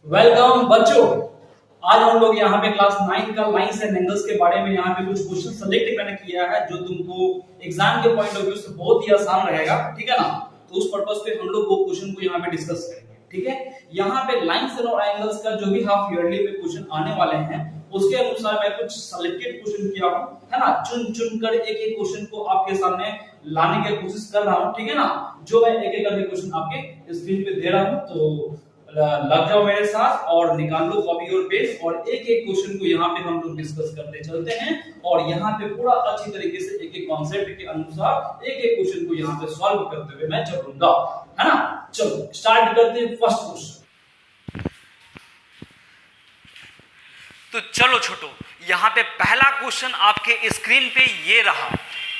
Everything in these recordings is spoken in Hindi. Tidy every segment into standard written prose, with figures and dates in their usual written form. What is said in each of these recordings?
वेलकम बच्चों। आज हम लोग यहाँ पे क्लास 9 का लाइंस एंड एंगल्स के बारे में यहाँ पे कुछ क्वेश्चन सेलेक्ट मैंने किया है जो तुमको एग्जाम के पॉइंट ऑफ व्यू से बहुत ही आसान रहेगा, ठीक है ना। तो उस पर्पस पे हम लोग वो क्वेश्चन को यहाँ पे डिस्कस करेंगे, ठीक है। यहाँ पे लाइंस और एंगल्स का जो भी हाफ ईयरली में क्वेश्चन आने वाले हैं उसके अनुसार मैं कुछ सिलेक्टेड क्वेश्चन किया हूँ, है ना। चुन चुन कर एक एक क्वेश्चन को आपके सामने लाने की कोशिश कर रहा हूँ, ठीक है ना। जो मैं एक एक करके क्वेश्चन आपके स्क्रीन पे दे रहा हूँ, तो लग जाओ मेरे साथ और निकाल लो कॉपी और पेज और एक एक क्वेश्चन को यहाँ पे हम लोग डिस्कस करते चलते हैं। और यहाँ पे पूरा अच्छी तरीके से एक एक कॉन्सेप्ट के अनुसार एक एक क्वेश्चन को यहाँ पे सॉल्व करते हुए मैं चलूंगा, है ना। चलो स्टार्ट करते हैं फर्स्ट क्वेश्चन। तो चलो छोटो, यहाँ पे पहला क्वेश्चन आपके स्क्रीन पे ये रहा।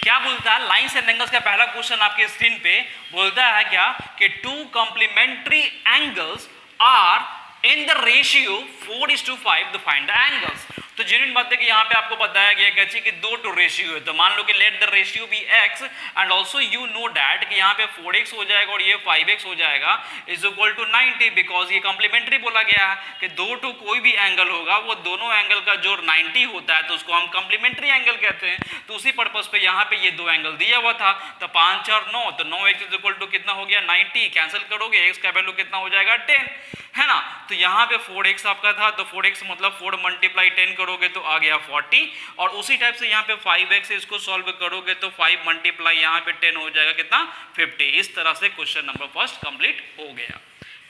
क्या बोलता है? लाइंस एंड एंगल्स का पहला क्वेश्चन आपके स्क्रीन पे बोलता है क्या कि two complementary angles are in the ratio 4:5 to find the angles। तो जेन्युइन बात है कि यहाँ पे आपको बताया गया कैसे कि 2 to रेशियो है। तो मान लो कि let the ratio be x and also you know that कि यहाँ पे 4x हो जाएगा और ये 5x हो जाएगा इज इक्वल टू 90, बिकॉज ये कॉम्प्लीमेंट्री बोला गया है कि 2 to कोई भी एंगल होगा वो दोनों एंगल का जो 90 होता है तो उसको हम कॉम्प्लीमेंट्री एंगल कहते हैं। तो उसी पर्पज पे यहाँ पे ये दो एंगल दिया हुआ था। तो 5 और 9, तो 9x इज इक्वल टू कितना हो गया 90, कैंसिल करोगे x का वैल्यू कितना हो जाएगा 10, है ना। तो यहाँ पे 4x आपका था, तो 4x मतलब 4 मल्टीप्लाई 10 करोगे तो आ गया 40। और उसी टाइप से यहाँ पे 5x इसको सॉल्व करोगे तो 5 मल्टीप्लाई यहाँ पे 10 हो जाएगा कितना 50। इस तरह से क्वेश्चन नंबर फर्स्ट कंप्लीट हो गया,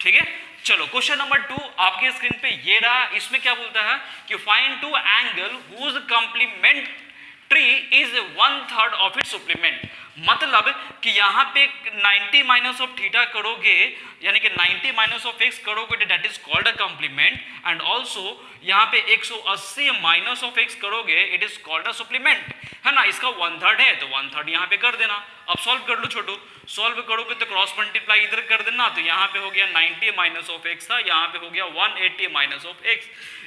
ठीक है। चलो क्वेश्चन नंबर 2 आपके स्क्रीन पे ये रहा। इसमें क्या बोलता है कि find two angle whose complementary is 1/3 of its supplement. मतलब कि यहाँ पे 90 माइनस ऑफ थीटा करोगे यानी कि 90 माइनस ऑफ x करोगे that is called a compliment. And also यहाँ पे 180 माइनस ऑफ x करोगे it is called a supplement, है ना। इसका 1/3 है तो 1/3 यहाँ पे कर देना। अब सॉल्व कर लो छोटू, सॉल्व करोगे तो क्रॉस मल्टीप्लाई इधर कर देना। तो यहाँ पे हो गया 90 माइनस ऑफ x था, यहाँ पे हो गया 180 माइनस ऑफ x।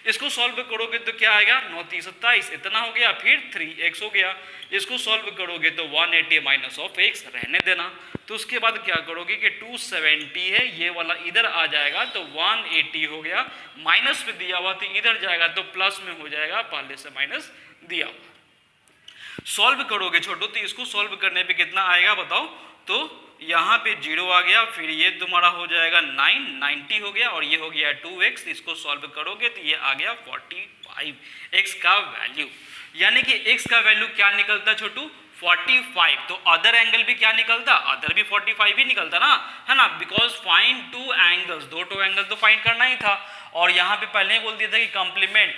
इसको सॉल्व करोगे तो क्या आएगा 9 3 27 इतना हो गया, फिर 3x हो गया। इसको सॉल्व करोगे तो 180 माइनस ऑफ x रहने देना। तो उसके बाद क्या करोगे कि 270 है ये वाला इधर आ जाएगा तो 180 हो गया, माइनस में दिया हुआ तो इधर जाएगा तो प्लस में हो जाएगा, पहले से माइनस दिया हुआ। सॉल्व करोगे छोटू तो इसको सॉल्व करने पे कितना आएगा बताओ। तो यहाँ पे 0 आ गया, फिर ये तुम्हारा हो जाएगा 90 हो गया और ये हो गया 2x। इसको सॉल्व करोगे तो ये आ गया 45 x का वैल्यू। यानी कि x का वैल्यू क्या निकलता छोटू 45। तो अदर एंगल भी क्या निकलता, अदर भी 45 ही निकलता ना, है ना। बिकॉज फाइंड टू एंगल्स, दो एंगल तो फाइंड करना ही था। और यहाँ पे पहले ही बोल दिया था कि complement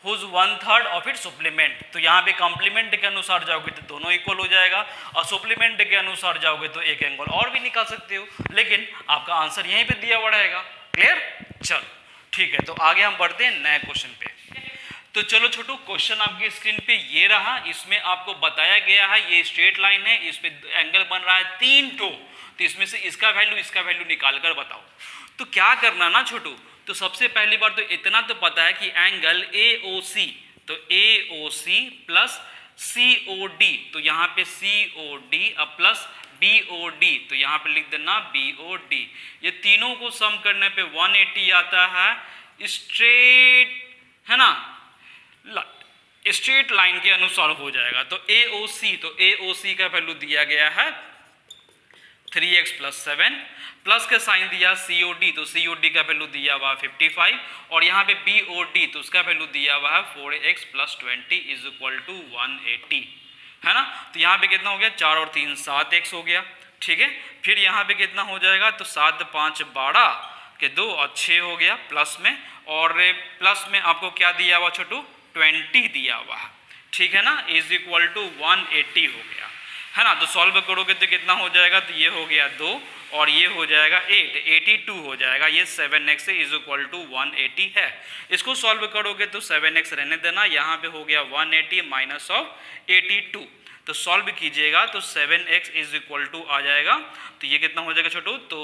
whose 1/3 of it supplement. तो यहाँ पे कॉम्प्लीमेंट के अनुसार जाओगे तो दोनों इक्वल हो जाएगा और सप्लीमेंट के अनुसार जाओगे तो एक एंगल और भी निकाल सकते हो, लेकिन आपका आंसर यहीं पे दिया हुआ रहेगा। क्लियर? चलो ठीक है, तो आगे हम बढ़ते हैं नए क्वेश्चन पे। तो चलो छोटू, क्वेश्चन आपकी स्क्रीन पे ये रहा। इसमें आपको बताया गया है ये स्ट्रेट लाइन है, इस पे एंगल बन रहा है 3 तो इसमें से इसका वैल्यू निकाल कर बताओ। तो क्या करना ना छोटू, तो सबसे पहली बार तो इतना तो पता है कि एंगल AOC, तो AOC प्लस COD, तो यहाँ पे COD अब प्लस BOD, तो यहाँ पे लिख देना BOD। ये तीनों को सम करने पे 180 आता है स्ट्रेट, है ना, स्ट्रेट लाइन के अनुसार हो जाएगा। तो AOC का वैल्यू दिया गया है 3x प्लस 7, प्लस का साइन दिया COD, तो COD का वैल्यू दिया हुआ 55 और यहाँ पे BOD तो उसका वैल्यू दिया हुआ है 4x plus 20 is equal to 180, है ना। तो यहाँ पे कितना हो गया 4 और 3 7x हो गया, ठीक है। फिर यहाँ पे कितना हो जाएगा तो 7 5 12 के 2 और 6 हो गया प्लस में, और प्लस में आपको क्या दिया हुआ छोटू 20 दिया हुआ है, ठीक है ना, इज इक्वल टू 180 हो गया, है ना। तो सॉल्व करोगे तो कितना हो जाएगा, तो ये हो गया 2 और ये हो जाएगा 8, 82 हो जाएगा। ये 7x इज इक्वल टू 180 है। इसको सॉल्व करोगे तो 7x रहने देना, यहाँ पे हो गया 180 माइनस ऑफ 82। तो सॉल्व कीजिएगा तो 7x इज इक्वल टू आ जाएगा, तो ये कितना हो जाएगा छोटू, तो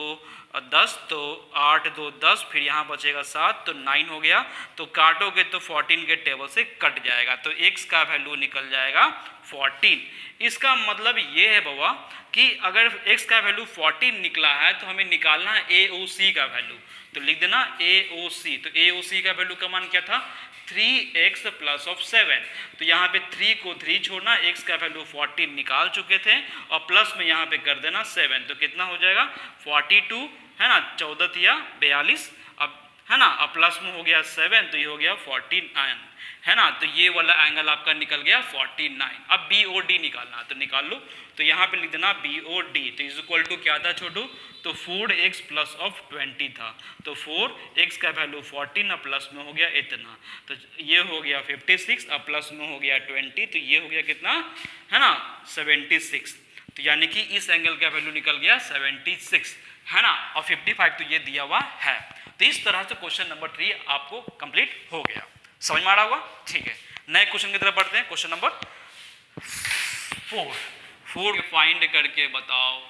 10, तो 8 2 10, फिर यहाँ बचेगा 7, तो 9 हो गया। तो काटोगे तो 14 के टेबल से कट जाएगा, तो x का वैल्यू निकल जाएगा 14। इसका मतलब ये है बाबा कि अगर x का वैल्यू 14 निकला है तो हमें निकालना है AOC का वैल्यू, तो लिख देना AOC। तो AOC का वैल्यू का मान क्या था, 3x प्लस ऑफ 7, तो यहाँ पे 3 को 3 छोड़ना, x का वैल्यू 14 निकाल चुके थे और प्लस में यहाँ पे कर देना 7, तो कितना हो जाएगा 42, है ना, 14 या 42, अब है ना, अब प्लस में हो गया 7, तो ये हो गया 49, है ना, तो ये वाला एंगल आपका निकल गया 49। अब BOD निकालना, तो निकाल लो, तो यहाँ पे लिख देना BOD, तो इज इक्वल टू क्या था छोटू, तो 4x प्लस ऑफ 20 था, तो 4x का वैल्यू 14 और प्लस में हो गया इतना, तो ये हो गया 56 और प्लस में हो गया 20, तो ये हो गया कितना, है ना, 76, तो यानी कि इस एंगल का वैल्यू निकल गया 76, है ना, और 55 तो ये दिया हुआ है। तो इस तरह से क्वेश्चन नंबर 3 आपको कंप्लीट हो गया, समझ में आ रहा होगा, ठीक है। नए क्वेश्चन की तरफ बढ़ते हैं, क्वेश्चन नंबर 4 फाइंड करके बताओ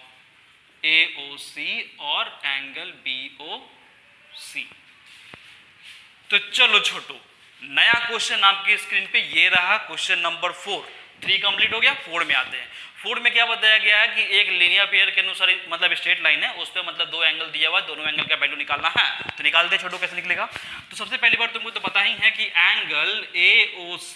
AOC और एंगल BOC। तो चलो छोटू, नया क्वेश्चन आपकी स्क्रीन पे ये रहा, क्वेश्चन नंबर 4। 3 कंप्लीट हो गया, 4 में आते हैं। 4 में क्या बताया गया है कि एक लीनियर पेयर के अनुसार, मतलब स्ट्रेट लाइन है, उस पर मतलब 2 एंगल दिया हुआ है, दोनों एंगल का वैल्यू निकालना है, तो निकाल दे छोटू, कैसे निकलेगा। तो सबसे पहली बार तुमको तो पता ही है कि एंगल AOC,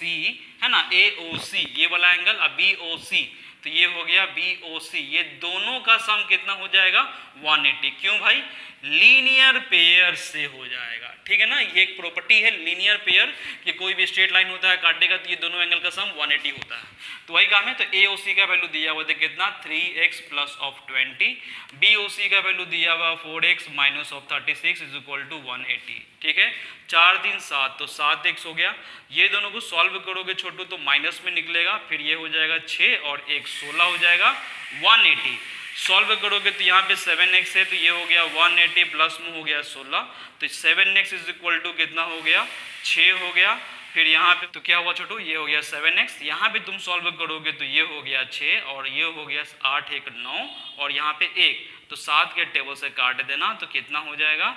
है ना, AOC ये वाला एंगल, अब BOC, तो ये हो गया BOC, ये दोनों का सम कितना हो जाएगा 180। क्यों भाई, लीनियर पेयर से हो जाएगा, ठीक है ना, ये एक प्रॉपर्टी है लीनियर पेयर कि कोई भी स्ट्रेट लाइन होता है काटेगा तो ये दोनों एंगल का सम 180 होता है, तो वही काम है। तो AOC का वैल्यू दिया हुआ था कितना, 3x प्लस ऑफ 20, BOC का वैल्यू दिया हुआ 4x minus of 36 is equal to 180, ठीक है। 4 3 7, तो 7x हो गया, ये दोनों को सॉल्व करोगे छोटू तो माइनस में निकलेगा, फिर ये हो जाएगा 6 और 1 16 हो जाएगा 180। सॉल्व करोगे तो यहाँ पे 7x है, तो ये हो गया 180 प्लस में हो गया 16, तो 7x इज इक्वल टू कितना हो गया 6 हो गया, फिर यहाँ पे तो क्या हुआ छोटू, ये हो गया 7x, यहाँ पे तुम सॉल्व करोगे तो ये हो गया 6 और ये हो गया 8 1 9 और यहाँ पे 1, तो 7 के टेबल से काट देना, तो कितना हो जाएगा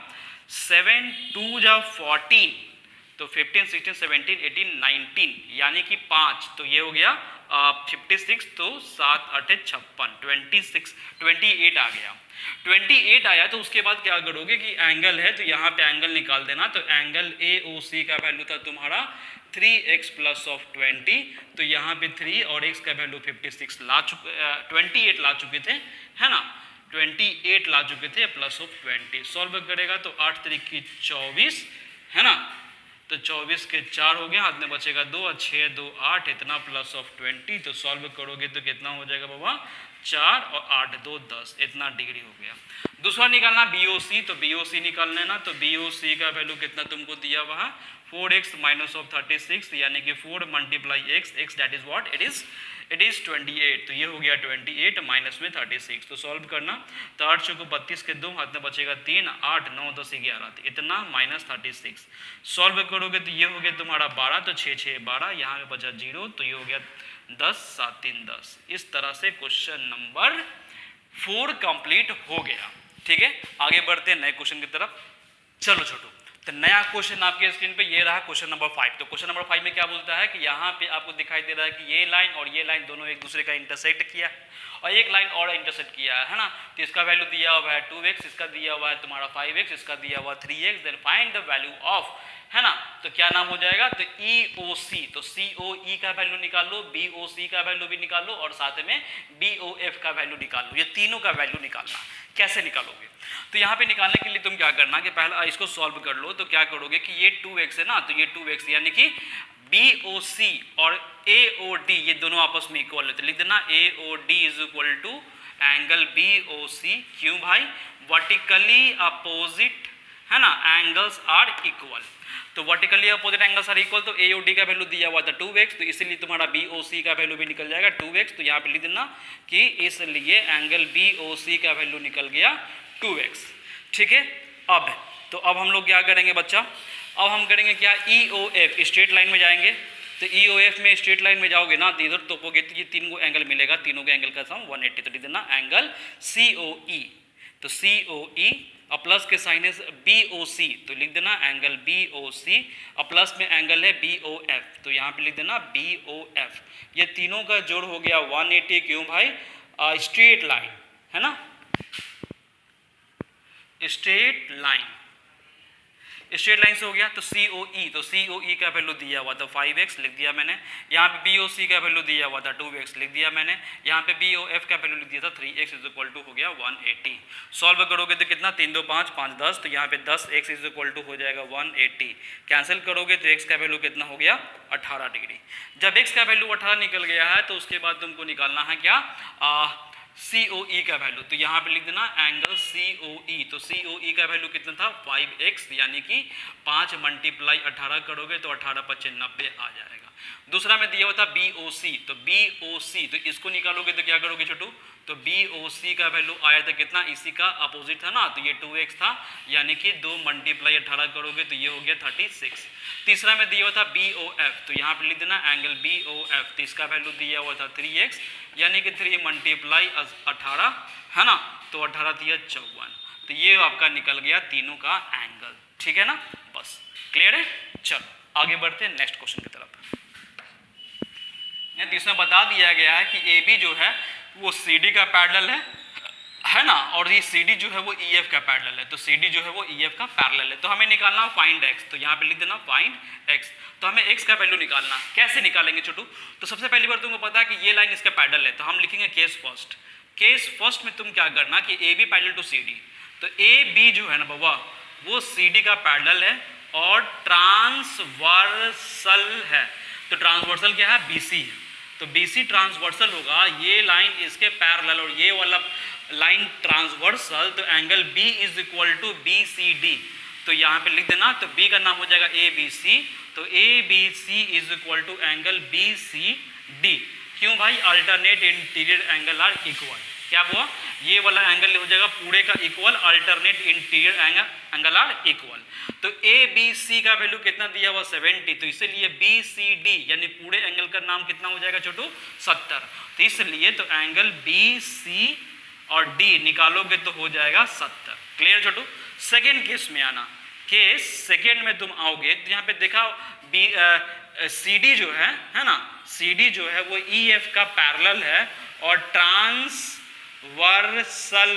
7 2 जा 14, तो 15 16 17 18 19 यानी कि 5, तो ये हो गया 56, तो 7 8 56 28 आ गया। 28 आया तो उसके बाद क्या करोगे कि एंगल है तो यहाँ पे एंगल निकाल देना, तो एंगल AOC का वैल्यू था तुम्हारा 3x प्लस ऑफ 20, तो यहाँ पे 3 और x का वैल्यू 56 ला चुके 28 ला चुके थे, है ना, 28 ला चुके थे प्लस ऑफ 20। सॉल्व करेगा तो 8 3 की 24, है ना, तो 24 के 4 हो गया, हाथ में बचेगा 2 और 6 2 8 इतना प्लस ऑफ 20, तो सॉल्व करोगे तो कितना हो जाएगा बाबा 4 और 8 2 10 इतना डिग्री हो गया। दूसरा निकालना BOC, तो BOC निकालना है ना, तो BOC का वैल्यू कितना तुमको दिया हुआ है 4x माइनस ऑफ 36 यानी कि 4 multiply x that is what it is 28, तो ये हो गया 28 माइनस में 36, तो सॉल्व करना, तो 8 चौको 32 के 2 हाथ में बचेगा 3 8 9 10 11 इतना माइनस 36। सॉल्व करोगे तो ये हो गया तुम्हारा 12, तो 6 6 12 यहाँ पे बचा 0, तो ये हो गया 10 7 3 10। इस तरह से क्वेश्चन नंबर 4 कंप्लीट हो गया, ठीक है। आगे बढ़ते हैं नए क्वेश्चन की तरफ। चलो छोटू, तो नया क्वेश्चन आपके स्क्रीन पे ये रहा क्वेश्चन नंबर 5। तो क्वेश्चन नंबर 5 में क्या बोलता है कि यहाँ पे आपको दिखाई दे रहा है कि ये लाइन और ये लाइन दोनों एक दूसरे का इंटरसेक्ट किया है और एक लाइन और इंटरसेक्ट किया है ना, तो इसका वैल्यू दिया हुआ है 2x, इसका दिया हुआ है तुम्हारा 5x, इसका दिया हुआ 3x, then find the value of, है ना, तो क्या नाम हो जाएगा, तो EOC, तो COE का वैल्यू निकाल लो, BOC का वैल्यू भी निकाल लो और साथ में BOF का वैल्यू निकाल लो, ये तीनों का वैल्यू निकालना। कैसे निकालोगे, तो यहाँ पे निकालने के लिए तुम क्या करना कि पहला इसको सॉल्व कर लो, तो क्या करोगे कि ये 2x है ना, तो ये 2x यानी कि BOC और AOD ये दोनों आपस में इक्वल है, तो लिख देना AOD is equal to angle BOC। क्यों भाई, वर्टिकली अपोजिट, है ना, एंगल्स आर इक्वल, तो vertically opposite angles are equal, तो AOD का वैल्यू दिया हुआ था 2x, तो इसलिए तुम्हारा BOC का वैल्यू भी निकल जाएगा 2x, तो यहाँ पे लिख देना कि इसलिए एंगल BOC का वैल्यू निकल गया 2x, ठीक है। अब हम लोग क्या करेंगे बच्चा, अब हम करेंगे क्या, EOF, स्ट्रेट लाइन में जाएंगे, तो EOF में स्ट्रेट लाइन में जाओगे ना तो इधर तोपोगे तो ये तीन को एंगल मिलेगा, तीनों के एंगल का सम 180, तो लिख देना एंगल COE। तो COE और प्लस के साइन है BOC, तो लिख देना एंगल BOC और प्लस में एंगल है BOF, तो यहाँ पे लिख देना BOF। ये तीनों का जोड़ हो गया 180। क्यों भाई? स्ट्रेट लाइन है ना, स्ट्रेट लाइन, स्ट्रेट लाइन से हो गया। तो COE, तो COE का वैल्यू दिया हुआ था 5x लिख दिया मैंने, यहाँ पे BOC का वैल्यू दिया हुआ था 2x लिख दिया मैंने, यहाँ पे BOF का वैल्यू लिख दिया था 3x इज इक्वल टू हो गया 180। सॉल्व करोगे तो कितना 3 2 5 5 10, तो यहाँ पे 10x इज इक्वल टू हो जाएगा 180। कैंसिल करोगे तो x का वैल्यू कितना हो गया 18 डिग्री। जब x का वैल्यू 18 निकल गया है तो उसके बाद तुमको निकालना है क्या COE का वैल्यू, तो यहाँ पे लिख देना एंगल COE। तो COE का वैल्यू कितना था 5x, यानी कि 5 मल्टीप्लाई 18 करोगे तो 18 × 5 90 आ जाएगा। दूसरा में दिया हुआ था BOC, तो BOC तो इसको निकालोगे तो क्या करोगे छोटू, तो BOC का वैल्यू आया था कितना, इसी का अपोजिट था ना, तो ये 2x था, यानी कि 2 मल्टीप्लाई 18 करोगे तो ये हो गया 36। तीसरा में दिया हुआ था BOF, तो यहाँ पे लिख देना एंगल BOF, तो इसका वैल्यू दिया हुआ था 3x, यानी कि 3 मल्टीप्लाई 18 है ना, तो 18 दिया 54, तो ये आपका निकल गया तीनों का एंगल। ठीक है ना, बस क्लियर है। चलो आगे बढ़ते हैं नेक्स्ट क्वेश्चन की तरफ। तो इसमें बता दिया गया है कि AB जो है वो CD का पैरेलल है ना, और ये CD जो है वो EF का पैरेलल है, तो CD जो है वो EF का पैरेलल है। तो हमें निकालना फाइंड x, तो यहाँ पे लिख देना फाइंड x। तो हमें x का वैल्यू निकालना, कैसे निकालेंगे छोटू, तो सबसे पहली बार तुमको पता है कि ये लाइन इसका पैरेलल है, तो हम लिखेंगे केस फर्स्ट। केस फर्स्ट में तुम क्या करना कि AB पैरेलल टू CD, तो AB जो है ना बाबा वो CD का पैरेलल है और ट्रांसवर्सल है। तो ट्रांसवर्सल क्या है, BC है, तो BC ट्रांसवर्सल होगा, ये लाइन इसके पैरेलल और ये वाला लाइन ट्रांसवर्सल, तो angle B is equal to BCD। तो यहाँ पे लिख देना, तो B का नाम हो जाएगा ABC, तो ABC is equal to angle BCD। क्यों भाई, alternate interior angle are equal. क्या हुआ, ये वाला एंगल हो जाएगा पूरे का equal, alternate interior angle are equal. तो ABC का वैल्यू कितना दिया हुआ 70, तो इसलिए BCD यानी पूरे एंगल का नाम कितना हो जाएगा छोटू 70। तो इसलिए तो एंगल BC और D निकालोगे तो हो जाएगा 70। क्लियर छोटू। सेकेंड केस में आना, केस सेकेंड में तुम आओगे तो यहाँ पे देखा CD जो है ना, CD जो है वो EF का पैरेलल है और ट्रांसवर्सल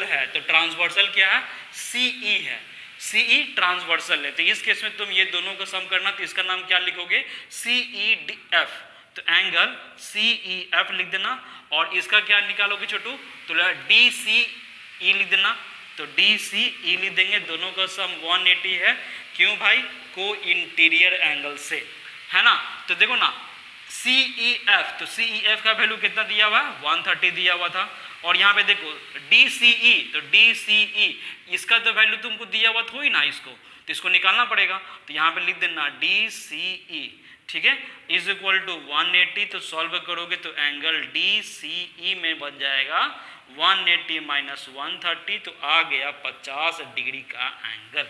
है। तो ट्रांसवर्सल क्या है, CE है, CE ट्रांसवर्सल है। तो इस केस में तुम ये दोनों का सम करना, तो इसका नाम क्या लिखोगे CEF। तो एंगल CEF लिख देना, और इसका क्या निकालोगे छोटू, तो DCE लिख देना, तो DCE लिख देंगे, दोनों का सम 180 है। क्यों भाई, को इंटीरियर एंगल से है ना। तो देखो ना CEF, तो CEF का वैल्यू कितना दिया हुआ है 130 दिया हुआ था, और यहाँ पे देखो DCE, तो DCE इसका तो वैल्यू तुमको दिया हुआ था ही ना, इसको तो इसको निकालना पड़ेगा। तो यहाँ पे लिख देना DCE, ठीक है, इज इक्वल टू 180। तो सॉल्व करोगे तो एंगल DCE में बन जाएगा 180 माइनस 130, तो आ गया 50 डिग्री का एंगल।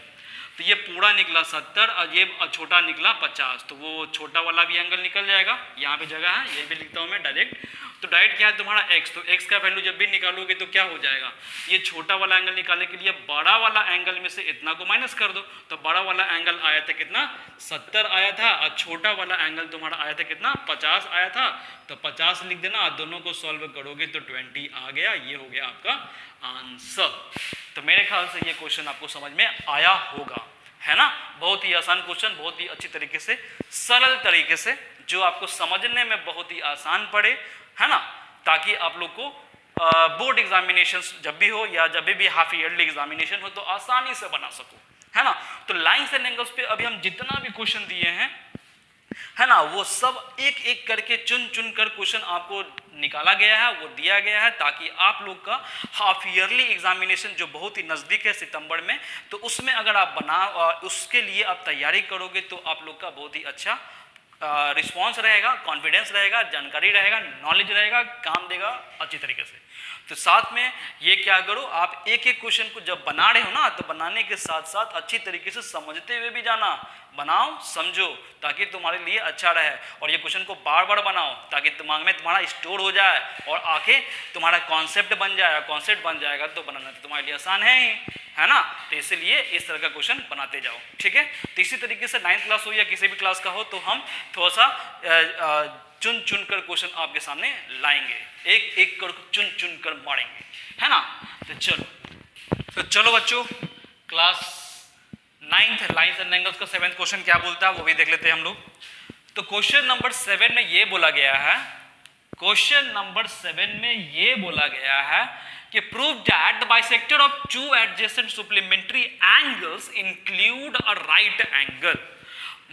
तो ये पूरा निकला 70 और ये छोटा निकला 50, तो वो छोटा वाला भी एंगल निकल जाएगा। यहाँ पे जगह है, ये भी लिखता हूँ मैं डायरेक्ट। तो डायरेक्ट क्या है तुम्हारा x, तो x का वैल्यू जब भी निकालोगे तो क्या हो जाएगा, ये छोटा वाला एंगल निकालने के लिए बड़ा वाला एंगल में से इतना को माइनस कर दो, तो बड़ा वाला एंगल आया था कितना 70 आया था, और छोटा वाला एंगल तुम्हारा आया था कितना 50 आया था। तो 50 लिख देना, दोनों को सॉल्व करोगे तो 20 आ गया। ये हो गया आपका आंसर। तो मेरे ख्याल से ये क्वेश्चन आपको समझ में आया होगा, है ना। बहुत ही आसान क्वेश्चन, बहुत ही अच्छी तरीके से, सरल तरीके से, जो आपको समझने में बहुत ही आसान पड़े, है ना, ताकि आप लोग को बोर्ड एग्जामिनेशन जब भी हो या जब भी हाफ ईयरली एग्जामिनेशन हो तो आसानी से बना सको, है ना। तो लाइंस एंड एंगल्स पे अभी हम जितना भी क्वेश्चन दिए हैं, है ना, वो सब एक एक करके चुन चुन कर क्वेश्चन आपको निकाला गया है, वो दिया गया है, ताकि आप लोग का हाफ ईयरली एग्जामिनेशन जो बहुत ही नज़दीक है सितंबर में, तो उसमें अगर आप उसके लिए आप तैयारी करोगे तो आप लोग का बहुत ही अच्छा रिस्पॉन्स रहेगा, कॉन्फिडेंस रहेगा, जानकारी रहेगा, नॉलेज रहेगा, काम देगा अच्छी तरीके से। तो साथ में ये क्या करो, आप एक एक क्वेश्चन को जब बना रहे हो ना, तो बनाने के साथ साथ अच्छी तरीके से समझते हुए भी जाना, बनाओ समझो ताकि तुम्हारे लिए अच्छा रहे। और ये क्वेश्चन को बार बार बनाओ ताकि दिमाग में तुम्हारा स्टोर हो जाए और आके तुम्हारा कॉन्सेप्ट बन जाएगा। कॉन्सेप्ट बन जाएगा तो बनाना तो तुम्हारे लिए आसान है ही, है ना। तो इसलिए इस तरह का क्वेश्चन बनाते जाओ, ठीक है। तो इसी तरीके से 9th क्लास हो या किसी भी क्लास का हो, तो हम थोड़ा सा चुन चुन कर क्वेश्चन आपके सामने लाएंगे, एक एक कर चुन चुन कर मारेंगे, है ना। तो चलो बच्चों, class 9th lines and angles का 7th क्वेश्चन क्या बोलता है वो भी देख लेते हैं हम लोग। तो क्वेश्चन नंबर 7 में ये बोला गया है, क्वेश्चन नंबर 7 में ये बोला गया है कि prove that the bisector of two adjacent supplementary angles include a right angle.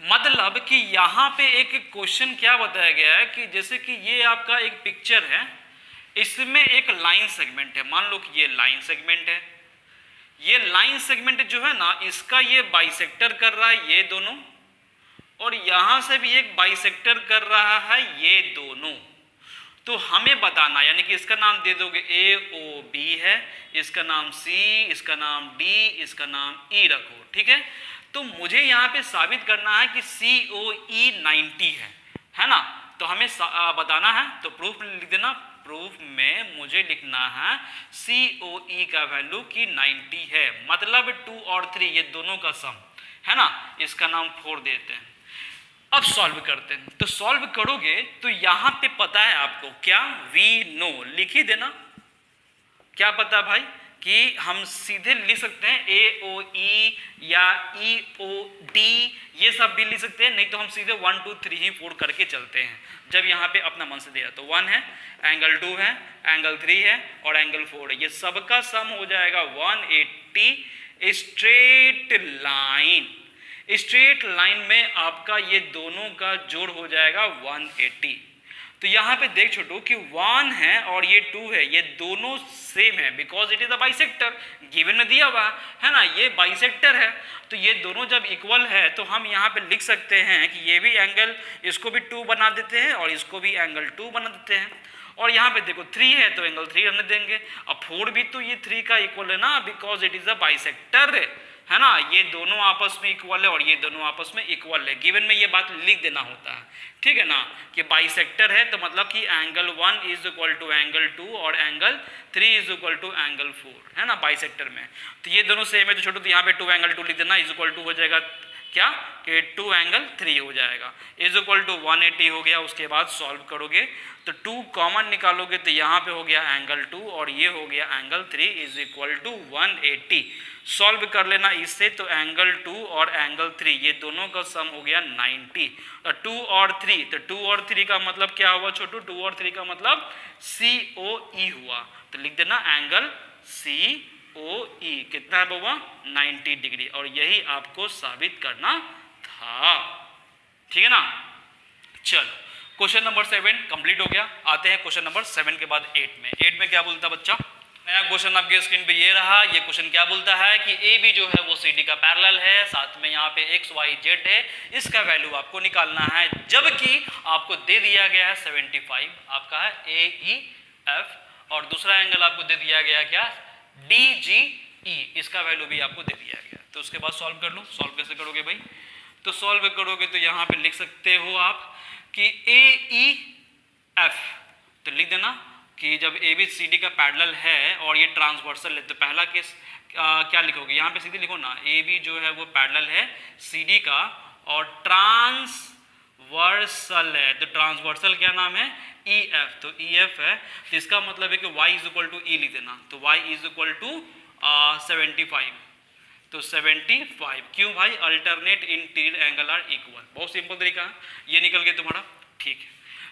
मतलब कि यहाँ पे एक क्वेश्चन क्या बताया गया है कि जैसे कि ये आपका एक पिक्चर है, इसमें एक लाइन सेगमेंट है, मान लो कि ये लाइन सेगमेंट है, ये लाइन सेगमेंट जो है ना, इसका ये बाइसेक्टर कर रहा है ये दोनों, और यहां से भी एक बाइसेक्टर कर रहा है ये दोनों। तो हमें बताना, यानी कि इसका नाम दे दोगे AOB है, इसका नाम C, इसका नाम D, इसका नाम E रखो, ठीक है। तो मुझे यहाँ पे साबित करना है कि COE 90 है ना। तो हमें बताना है, तो प्रूफ लिख देना। प्रूफ में मुझे लिखना है COE का वैल्यू की 90 है, मतलब 2 और 3 ये दोनों का सम है ना। इसका नाम 4 देते हैं। अब सॉल्व करते हैं। तो सॉल्व करोगे तो यहां पे पता है आपको क्या, वी नो लिख ही देना। क्या पता भाई कि हम सीधे लिख सकते हैं AOE या EOD, ये सब भी लिख सकते हैं, नहीं तो हम सीधे 1 2 3 ही 4 करके चलते हैं। जब यहाँ पे अपना मन से दिया तो 1 है, एंगल 2 है, एंगल 3 है और एंगल 4 है, ये सबका सम हो जाएगा 180। स्ट्रेट लाइन, स्ट्रेट लाइन में आपका ये दोनों का जोड़ हो जाएगा 180। तो यहाँ पे देख छोटो कि 1 है और ये 2 है, ये दोनों सेम है because it is a bisector, given में दिया हुआ है ना, ये बाइसेक्टर है। तो ये दोनों जब इक्वल है तो हम यहाँ पे लिख सकते हैं कि ये भी एंगल, इसको भी 2 बना देते हैं और इसको भी एंगल 2 बना देते हैं। और यहाँ पे देखो 3 है तो एंगल 3 रहने देंगे। अब 4 भी तो ये 3 का इक्वल है ना, because it is a bisector है ना, ये दोनों आपस में इक्वल है और ये दोनों आपस में इक्वल है। गिवन में ये बात लिख देना होता है, ठीक है ना, कि बाइसेक्टर है तो मतलब कि angle 1 is equal to angle 2 और angle 3 is equal to angle 4 है ना बाइसेक्टर में। तो ये दोनों सेम है तो छोटो, तो यहाँ पे 2 एंगल 2 लिख देना, इज इक्वल टू हो जाएगा क्या कि 2 एंगल 3 हो जाएगा, इज इक्वल टू 180 हो गया। उसके बाद सॉल्व करोगे तो 2 कॉमन निकालोगे तो यहाँ पे हो गया एंगल 2 और ये हो गया angle 3 is equal to 180। Solve कर लेना इससे, तो एंगल 2 और एंगल 3 ये दोनों का सम हो गया 90। 2 और 3, तो 2 और 3 का मतलब क्या हुआ छोटू, 2 और 3 का मतलब COE हुआ। तो लिख देना एंगल COE कितना है बाबा, 90 डिग्री, और यही आपको साबित करना था, ठीक है ना। चलो क्वेश्चन नंबर 7 कंप्लीट हो गया। आते हैं क्वेश्चन नंबर 7 के बाद 8 में। 8 में क्या बोलता बच्चा, नया क्वेश्चन आपके स्क्रीन पे ये रहा। ये क्वेश्चन क्या बोलता है कि AB जो है वो CD का पैरेलल है, साथ में यहाँ पे XYZ है, इसका वैल्यू आपको निकालना है, जबकि आपको दे दिया गया है 75 आपका है AEF, और दूसरा एंगल आपको दे दिया गया क्या DGE, इसका वैल्यू भी आपको दे दिया गया। तो उसके बाद सॉल्व कर लो। सॉल्व कैसे करोगे भाई, तो सॉल्व करोगे तो यहाँ पे लिख सकते हो आप कि AEF, तो लिख देना कि जब ABCD का पैरेलल है और ये ट्रांसवर्सल है, तो पहला केस क्या लिखोगे, यहाँ पे सीधे लिखो ना, AB जो है वो पैरेलल है CD का और ट्रांसवर्सल है, तो ट्रांसवर्सल क्या नाम है EF, तो EF है। तो इसका मतलब है कि Y is equal to E लिख देना, तो Y इज इक्वल टू 75, तो 75 क्यों भाई, alternate interior angle are equal. बहुत सिंपल तरीका है, ये निकल गया तुम्हारा, ठीक है।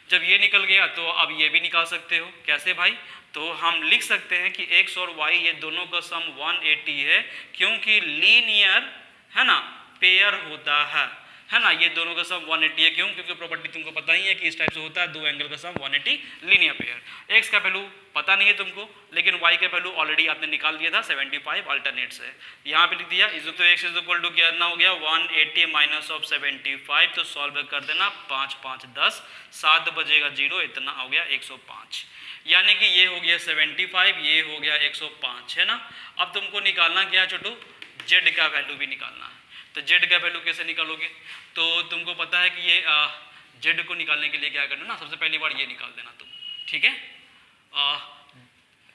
जब ये निकल गया तो अब ये भी निकाल सकते हो, कैसे भाई, तो हम लिख सकते हैं कि X और Y ये दोनों का सम 180 है, क्योंकि लीनियर है ना पेयर होता है। है ना, ये दोनों का सम 180 है। क्यों? क्योंकि प्रॉपर्टी तुमको पता ही है कि इस टाइप से होता है, दो एंगल का सम 180 लीनियर पेयर। एक्स का वैल्यू पता नहीं है तुमको, लेकिन वाई का वैल्यू ऑलरेडी आपने निकाल दिया था 75 अल्टरनेट से, यहाँ पे लिख दिया। तो एक्स इज इक्वल टू कितना हो गया 180 माइनस ऑफ 75, तो सॉल्व कर देना 5 5 10, 7 बजेगा 0, इतना हो गया 105, यानी कि ये हो गया 75, ये हो गया 105, है ना। अब तुमको निकालना क्या छोटू, जेड का वैल्यू भी निकालना है। तो जेड का वैल्यू कैसे निकालोगे, तो तुमको पता है कि ये जेड को निकालने के लिए क्या करना ना, सबसे पहली बार ये निकाल देना तुम, ठीक है।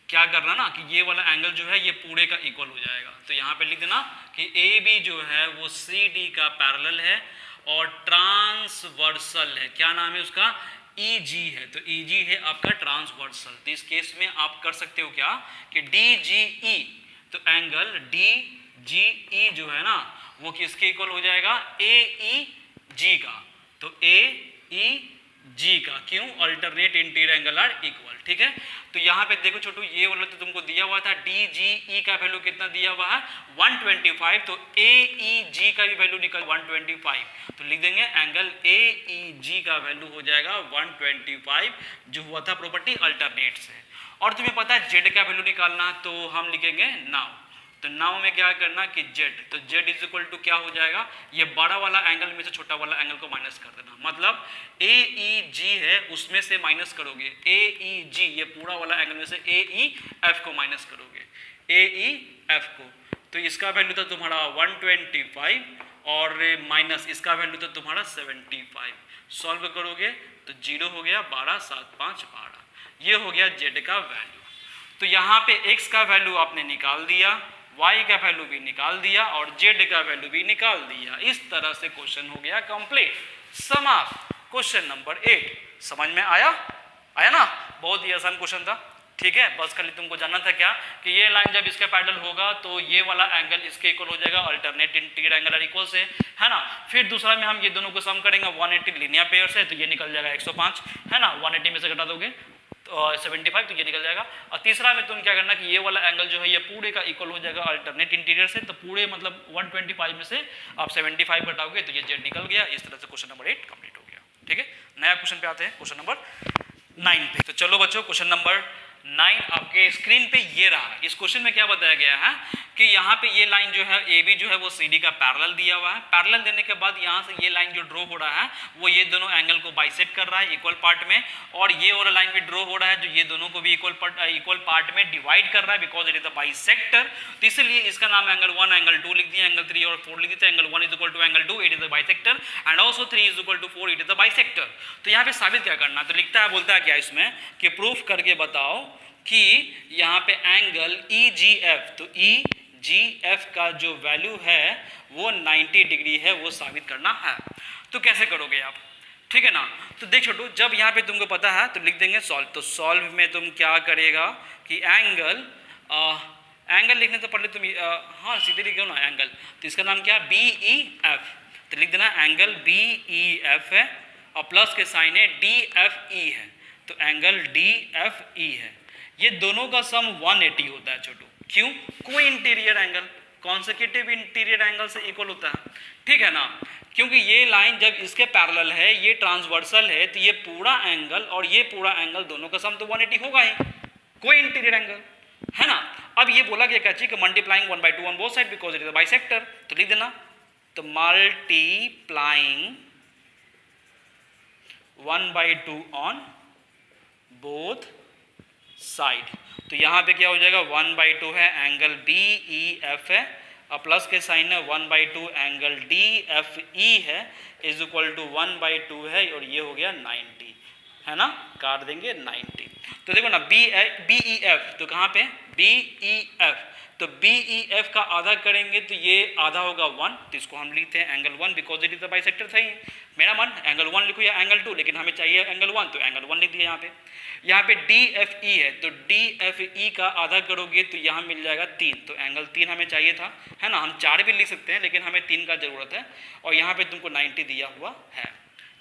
क्या करना ना कि ये वाला एंगल जो है ये पूरे का इक्वल हो जाएगा। तो यहाँ पे लिख देना कि ए बी जो है वो सी डी का पैरेलल है और ट्रांसवर्सल है। क्या नाम है उसका, ई जी है। तो ई जी है आपका ट्रांसवर्सल। तो इस केस में आप कर सकते हो क्या कि डी जी ई, तो एंगल डी जी ई जो है ना वो किसके इक्वल हो जाएगा, ए ई जी का। तो ए ई जी का, क्यों, alternate interior angle are equal, ठीक है। तो यहाँ पे देखो छोटू, ये वाला तो तुमको दिया हुआ था, डी जी ई का वैल्यू कितना दिया हुआ है 125, तो ए ई जी का भी वैल्यू निकल 125, तो लिख देंगे एंगल ए ई जी का वैल्यू हो जाएगा 125, जो हुआ था प्रॉपर्टी अल्टरनेट से। और तुम्हें पता है जेड का वैल्यू निकालना, तो हम लिखेंगे नाउ। तो नाउ में क्या करना कि जेड, तो जेड इज इक्वल टू क्या हो जाएगा, ये बड़ा वाला एंगल में से छोटा वाला एंगल को माइनस कर देना, मतलब ए ई जी है उसमें से माइनस करोगे ए ई जी, ये पूरा वाला एंगल में से ए ई एफ को माइनस करोगे, ए ई एफ को। तो इसका वैल्यू था तुम्हारा 125 और माइनस इसका वैल्यू था तुम्हारा 75, सॉल्व करोगे तो 0 हो गया 12 7 5 12, ये हो गया जेड का वैल्यू। तो यहाँ पे एक्स का वैल्यू आपने निकाल दिया, y का वैल्यू भी निकाल दिया और z का वैल्यू भी निकाल दिया। इस तरह से क्वेश्चन हो गया कंप्लीट, समाप्त। क्वेश्चन नंबर 8 समझ में आया ना, बहुत ही आसान क्वेश्चन था, ठीक है। बस खाली तुमको जानना था क्या कि ये लाइन जब इसके पैरेलल होगा तो ये वाला एंगल इसके इक्वल हो जाएगा, अल्टरनेट इंटीरियर एंगल इक्वल से, है ना। फिर दूसरा में हम ये दोनों को सम करेंगे 180 लीनियर पेयर से, तो ये निकल जाएगा 105, है ना। 180 में से घटा दोगे तो 75, तो ये निकल जाएगा। और तीसरा में तुम क्या करना कि ये वाला एंगल जो है ये पूरे का इक्वल हो जाएगा अल्टरनेट इंटीरियर से, तो पूरे मतलब 125 में से आप 75 घटाओगे तो ये जेड निकल गया। इस तरह से क्वेश्चन नंबर 8 कंप्लीट हो गया, ठीक है। नया क्वेश्चन पे आते हैं, क्वेश्चन नंबर 9 पे। तो चलो बच्चों, क्वेश्चन नंबर 9 आपके स्क्रीन पे ये रहा। इस क्वेश्चन में क्या बताया गया है कि यहाँ पे ये लाइन जो है ए बी जो है वो सी डी का पैरेलल दिया हुआ है। पैरेलल देने के बाद यहाँ से ये लाइन जो ड्रॉ हो रहा है वो ये दोनों एंगल को बाइसेक्ट कर रहा है इक्वल पार्ट में, और ये वाला लाइन भी ड्रॉ हो रहा है जो ये दोनों को भी इक्वल पार्ट में डिवाइड कर रहा है, because it is the bisector. तो इसलिए इसका नाम एंगल 1 एंगल 2 लिख दिया, एंगल 3 और 4 लिख दिया। Angle 1 is equal to angle 2, it is the bisector, and also 3 is equal to 4, it is the bisector. तो यहाँ पे साबित क्या करना, तो लिखता है, बोलता है क्या इसमें कि प्रूफ करके बताओ कि यहाँ पे एंगल ई जी एफ, तो ई जी एफ का जो वैल्यू है वो 90 डिग्री है, वो साबित करना है। तो कैसे करोगे आप, ठीक है ना। तो देख छोटू, जब यहाँ पे तुमको पता है तो लिख देंगे सॉल्व। तो सॉल्व में तुम क्या करेगा कि एंगल लिखने से पहले तुम हाँ सीधे लिख दो ना एंगल, तो इसका नाम क्या, बी ई एफ। तो लिख देना एंगल बी ई एफ है और प्लस के साइन है डी एफ ई है, तो एंगल डी एफ ई है। ये दोनों का सम 180 होता है छोटू, क्यों, कोई interior angle consecutive interior angle से इक्वल होता है, ठीक है ना। क्योंकि ये लाइन जब इसके पैरेलल है, ये ट्रांसवर्सल है, तो ये पूरा एंगल और ये पूरा एंगल दोनों का सम तो 180 होगा ही, कोई इंटीरियर एंगल, है ना। अब ये बोला गया क्या चीज कि multiplying 1/2 on both side because it is a bisector, तो लिख देना तो मल्टीप्लाइंग 1/2 ऑन बोथ साइड। तो यहाँ पे क्या हो जाएगा 1/2 है एंगल बी ई एफ है और प्लस के साइन है 1/2 एंगल डी एफ ई है इज इक्वल टू 1/2 है और ये हो गया 90, है ना, काट देंगे 90। तो देखो ना बी ई एफ, तो कहाँ पे बी ई एफ, तो बी ई एफ का आधा करेंगे तो ये आधा होगा 1, तो इसको हम लिखते हैं angle 1 because it is the bisector था ही। मेरा मन एंगल 1 लिखो या एंगल 2, लेकिन हमें चाहिए एंगल 1, तो एंगल 1 लिख दिया यहाँ पे। यहाँ पे डी एफ ई है, तो डी एफ ई का आधा करोगे तो यहाँ मिल जाएगा 3, तो एंगल 3 हमें चाहिए था, है ना। हम 4 भी लिख सकते हैं लेकिन हमें 3 का जरूरत है, और यहाँ पे तुमको 90 दिया हुआ है,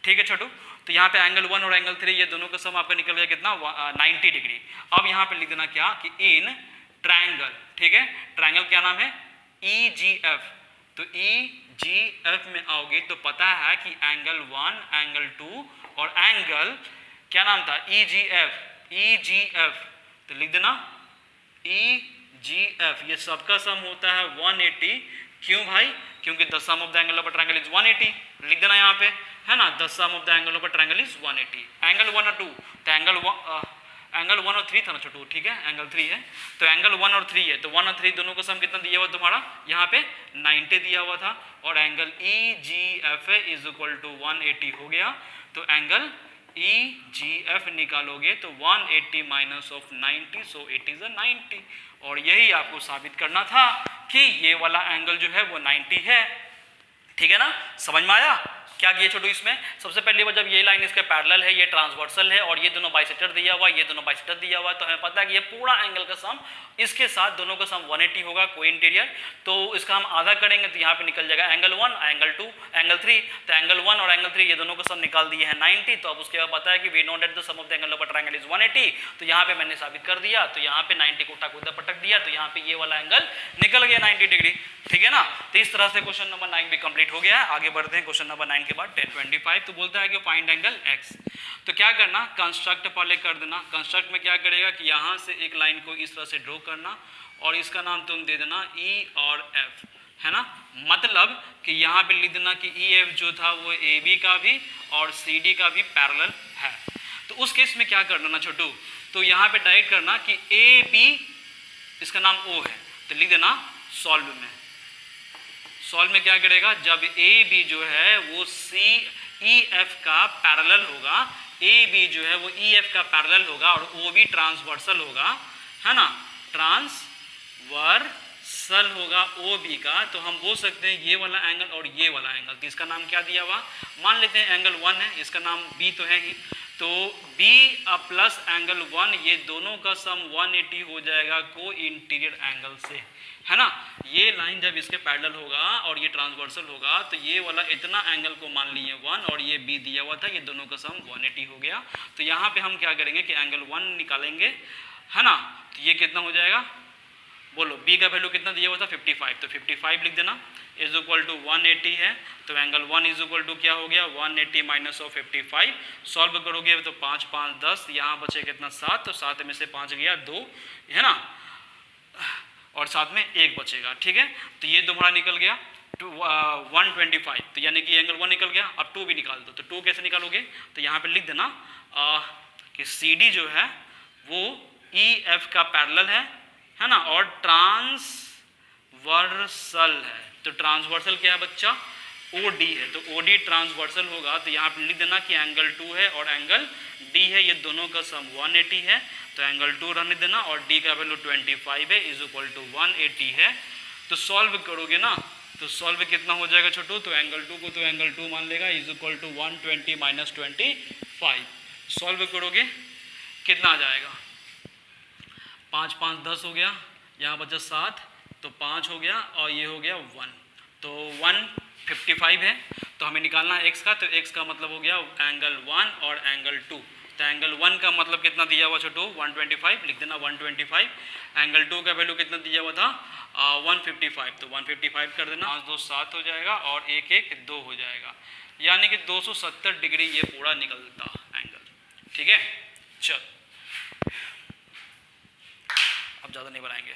ठीक है छोटू। तो यहाँ पे एंगल 1 और एंगल 3 ये दोनों का सम आपका निकल गया कितना 90 डिग्री। अब यहाँ पे लिख देना क्या कि इन ट्रायंगल, ठीक है, ट्रायंगल क्या नाम है ई जी एफ, तो ई जी एफ में आओगे तो पता है कि एंगल 1, एंगल 2 और एंगल क्या नाम था, ई जी एफ, तो लिख देना ई जी एफ, ये सबका सम होता है 180। क्यों भाई, क्योंकि the sum of the angle of a triangle is 180, लिख देना यहाँ पे, है ना, the sum of the angle of a triangle is 180। Angle 1 और 2, तो एंगल 1 और 3 था ना छोटू, ठीक है, एंगल 3 है, तो एंगल 1 और 3 है, तो 1 और 3 दोनों का सम कितना दिया हुआ तुम्हारा, यहाँ पे 90 दिया हुआ था, और angle E G F is equal to 180 हो गया। तो एंगल ई जी एफ निकालोगे तो 180 minus of 90, so it is a 90, और यही आपको साबित करना था कि ये वाला एंगल जो है वो 90 है। ठीक है ना, समझ में आया क्या किए छोटू। इसमें सबसे पहली बार जब ये लाइन इसके पैरेलल है, ये ट्रांसवर्सल है, और ये दोनों बाइसेक्टर दिया हुआ, ये दोनों बाइसेक्टर दिया हुआ, तो हमें पता है कि ये पूरा एंगल का सम इसके साथ दोनों का सम 180 होगा कोई इंटीरियर, तो इसका हम आधा करेंगे तो यहाँ पे निकल जाएगा एंगल 1, एंगल 2, एंगल 3, तो एंगल 1 और एंगल 3 ये दोनों का सम निकाल दिए हैं 90। तो अब उसके बाद पता है कि we know that the sum of the angle of a triangle is 180, तो यहाँ पे मैंने साबित कर दिया, तो यहाँ पे 90 को उठा के उधर पटक दिया, तो यहाँ पे ये वाला एंगल निकल गया 90 डिग्री। ठीक है ना, तो इस तरह से क्वेश्चन नंबर 9 भी कंप्लीट हो गया है। आगे बढ़ते हैं क्वेश्चन नंबर 9 के बाद 1025, तो बोलता है कि फाइंड एंगल x। तो क्या करना, कंस्ट्रक्ट पहले कर देना। कंस्ट्रक्ट में क्या करेगा कि यहाँ से एक लाइन को इस तरह से ड्रॉ करना, और इसका नाम तुम दे देना E और F, है ना, मतलब कि यहाँ पे लिख देना कि EF जो था वो AB का भी और CD का भी पैरेलल है। तो उस केस में क्या करना ना छोटू, तो यहाँ पे डायरेक्ट करना कि AB इसका नाम O है, तो लिख देना सॉल्व में। सॉल्व में क्या करेगा, जब AB जो है वो EF का पैरेलल होगा, AB जो है वो EF का पैरेलल होगा, और OB ट्रांसवर्सल होगा, है ना, ट्रांसवर्सल होगा OB का, तो हम बोल सकते हैं ये वाला एंगल और ये वाला एंगल, तो इसका नाम क्या दिया हुआ, मान लेते हैं एंगल 1 है, इसका नाम B तो है ही, तो B प्लस एंगल 1 ये दोनों का सम 180 हो जाएगा को इंटीरियर एंगल से, है ना। ये लाइन जब इसके पैरेलल होगा और ये ट्रांसवर्सल होगा, तो ये वाला इतना एंगल को मान लिए 1 और ये B दिया हुआ था, ये दोनों का सम 180 हो गया। तो यहाँ पे हम क्या करेंगे कि एंगल 1 निकालेंगे, है ना, तो ये कितना हो जाएगा, बोलो B का वैल्यू कितना दिया हुआ था 55, तो 55 लिख देना इज इक्वल टू 180 है, तो एंगल 1 इज इक्वल टू क्या हो गया 180 माइनस ऑफ 55। सॉल्व करोगे तो 5 5 10, यहाँ बचे कितना 7, तो 7 में से 5 गया 2, है ना, और साथ में 1 बचेगा। ठीक है, तो ये तुम्हारा निकल गया 125, तो यानी कि एंगल 1 निकल गया। अब 2 भी निकाल दो, तो 2 कैसे निकालोगे, तो यहाँ पे लिख देना कि CD जो है वो EF का पैरेलल है ना, और ट्रांसवर्सल है, तो ट्रांसवर्सल क्या है बच्चा, OD है, तो OD ट्रांसवर्सल होगा, तो यहाँ पे लिख देना कि एंगल 2 है और एंगल D है, ये दोनों का सम 180 है, तो एंगल 2 रहने देना, और D का वैल्यू 25 है इज इक्वल टू 180 है। तो सॉल्व करोगे ना, तो सॉल्व कितना हो जाएगा छोटू, तो एंगल 2 को तो एंगल 2 मान लेगा is equal to 120 minus 25। Solve करोगे कितना आ जाएगा, 5 5 10 हो गया, यहाँ बचा 7, तो 5 हो गया, और ये हो गया 1, तो 155 है, तो हमें निकालना है x का, तो x का मतलब हो गया एंगल 1 और एंगल 2, तो एंगल 1 का मतलब कितना दिया हुआ छोटू 125, लिख देना 125, एंगल 2 का वैल्यू कितना दिया हुआ था 155, तो 155 कर देना, 5 2 7 हो जाएगा, और 1 1 2 हो जाएगा, यानी कि 270 डिग्री ये पूरा निकलता एंगल। ठीक है, चल अब ज़्यादा नहीं बनाएंगे।